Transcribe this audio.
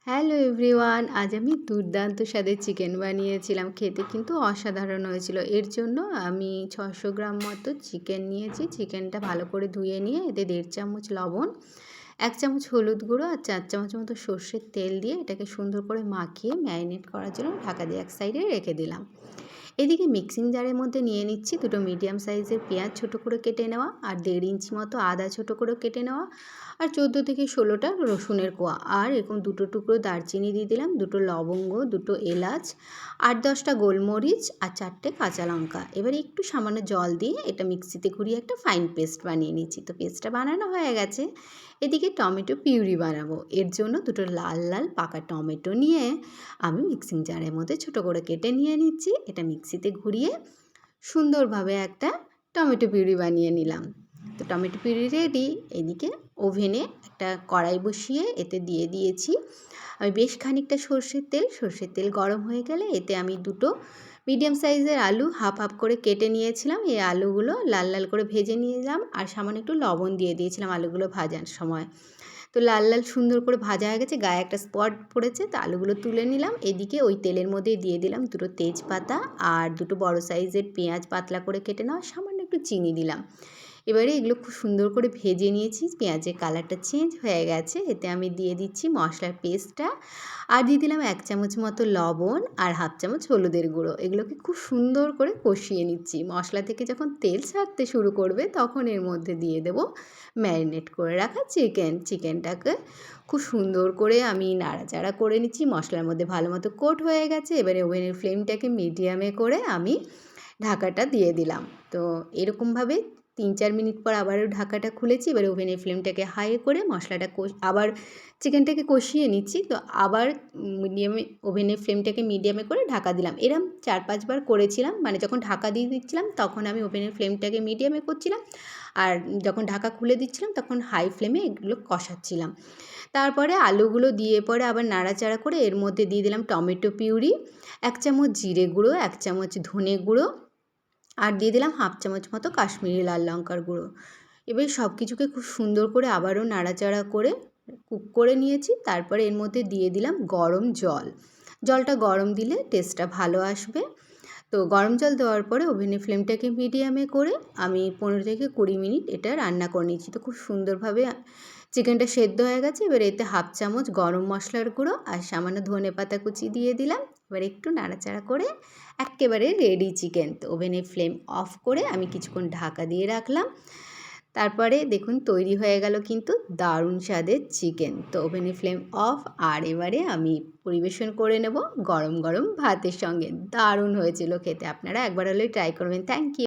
Hello everyone, আজ আমি দুর্দান্ত স্বাদের চিকেন বানিয়েছিলাম। খেতে কিন্তু অসাধারণ হয়েছিল। এর জন্য আমি 600 গ্রাম মতো চিকেন নিয়েছি। চিকেনটা ভালো করে ধুয়ে নিয়ে এতে 1.5 চামচ লবণ, 1 চামচ হলুদ গুঁড়ো আর 4 চামচ মতো সর্ষের তেল দিয়ে এটাকে সুন্দর করে মাখিয়ে ম্যারিনেট করার জন্য ঢাকা দিয়ে এক সাইডে রেখে দিলাম। এদিকে মিক্সিং জারের মধ্যে নিয়ে নিচ্ছি দুটো মিডিয়াম সাইজের পেঁয়াজ ছোটো করে কেটে নেওয়া, আর 1.5 ইঞ্চি মতো আদা ছোটো করে কেটে নেওয়া, আর 14 থেকে 16টা রসুনের কোয়া, আর এরকম দুটো টুকরো দারচিনি দিয়ে দিলাম, দুটো লবঙ্গ, দুটো এলাচ, 8-10টা গোলমরিচ আর 4টে কাঁচা লঙ্কা। এবারে একটু সামান্য জল দিয়ে এটা মিক্সিতে ঘুরিয়ে একটা ফাইন পেস্ট বানিয়ে নিচ্ছি। তো পেস্টটা বানানো হয়ে গেছে। এদিকে টমেটো পিউরি বানাবো। এর জন্য দুটো লাল লাল পাকা টমেটো নিয়ে আমি মিক্সিং জারের মধ্যে ছোটো করে কেটে নিয়ে নিচ্ছি। এটা মিক্সিতে ঘুরিয়ে সুন্দরভাবে একটা টমেটো পিউরি বানিয়ে নিলাম। তো টমেটো পিউরি রেডি। এদিকে ওভেনে একটা কড়াই বসিয়ে এতে দিয়ে দিয়েছি আমি বেশ খানিকটা সর্ষের তেল গরম হয়ে গেলে এতে আমি দুটো মিডিয়াম সাইজের আলু হাফ হাফ করে কেটে নিয়েছিলাম। এই আলুগুলো লাল লাল করে ভেজে নিলাম, আর সামান্য একটু লবণ দিয়ে দিয়েছিলাম আলুগুলো ভাজার সময়। তো লাল লাল সুন্দর করে ভাজা হয়ে গেছে, গায়ে একটা স্পট পড়েছে, তো আলুগুলো তুলে নিলাম। এদিকে ওই তেলের মধ্যে দিয়ে দিলাম দুটো তেজপাতা আর দুটো বড় সাইজের পেঁয়াজ পাতলা করে কেটে নেওয়া, সামান্য একটু চিনি দিলাম। এবারে এগুলো খুব সুন্দর করে ভেজে নিয়েছি। পেঁয়াজের কালারটা চেঞ্জ হয়ে গেছে। এতে আমি দিয়ে দিচ্ছি মশলার পেস্টটা, আর দিয়ে দিলাম 1 চামচ মতো লবণ আর হাফ চামচ হলুদের গুঁড়ো। এগুলোকে খুব সুন্দর করে কষিয়ে নিচ্ছি। মশলা থেকে যখন তেল ছাড়তে শুরু করবে তখন এর মধ্যে দিয়ে দেব ম্যারিনেট করে রাখা চিকেনটাকে খুব সুন্দর করে আমি নাড়াচাড়া করে নিচ্ছি। মশলার মধ্যে ভালো মতো কোট হয়ে গেছে। এবারে ওভেনের ফ্লেমটাকে মিডিয়ামে করে আমি ঢাকাটা দিয়ে দিলাম। তো এরকমভাবে 3-4 মিনিট পর আবারও ঢাকাটা খুলেছি। এবারে ওভেনের ফ্লেমটাকে হাই করে মশলাটা আবার চিকেনটাকে কষিয়ে নিচ্ছি। তো আবার ওভেনের ফ্লেমটাকে মিডিয়ামে করে ঢাকা দিলাম। এরম 4-5 বার করেছিলাম। মানে যখন ঢাকা দিয়ে দিচ্ছিলাম তখন আমি ওভেনের ফ্লেমটাকে মিডিয়ামে করছিলাম, আর যখন ঢাকা খুলে দিচ্ছিলাম তখন হাই ফ্লেমে এগুলো কষাচ্ছিলাম। তারপরে আলুগুলো দিয়ে পরে আবার নাড়াচাড়া করে এর মধ্যে দিয়ে দিলাম টমেটো পিউরি, 1 চামচ জিরে গুঁড়ো, 1 চামচ ধনে গুঁড়ো, আর দিয়ে দিলাম হাফ চামচ মতো কাশ্মীরি লাল লঙ্কার গুঁড়ো। এবার সব কিছুকে খুব সুন্দর করে আবারও নাড়াচাড়া করে কুক করে নিয়েছি। তারপরে এর মধ্যে দিয়ে দিলাম গরম জল। জলটা গরম দিলে টেস্টটা ভালো আসবে। তো গরম জল দেওয়ার পরে ওভেনের ফ্লেমটাকে মিডিয়ামে করে আমি 15 থেকে 20 মিনিট এটা রান্না করে নিয়েছি। তো খুব সুন্দরভাবে চিকেনটা সেদ্ধ হয়ে গেছে। এবার এতে হাফ চামচ গরম মশলার গুঁড়ো আর সামান্য ধনেপাতা কুচি দিয়ে দিলাম। এবার একটু নাড়াচাড়া করে এক্কেবারে রেডি চিকেন। তো ওভেনের ফ্লেম অফ করে আমি কিছুক্ষণ ঢাকা দিয়ে রাখলাম। তারপরে দেখুন তৈরি হয়ে গেল কিন্তু দারুণ স্বাদের চিকেন। তো ওভেনের ফ্লেম অফ, আর এবারে আমি পরিবেশন করে নেব গরম গরম ভাতের সঙ্গে। দারুণ হয়েছিল খেতে। আপনারা একবার হলেই ট্রাই করবেন। Thank you.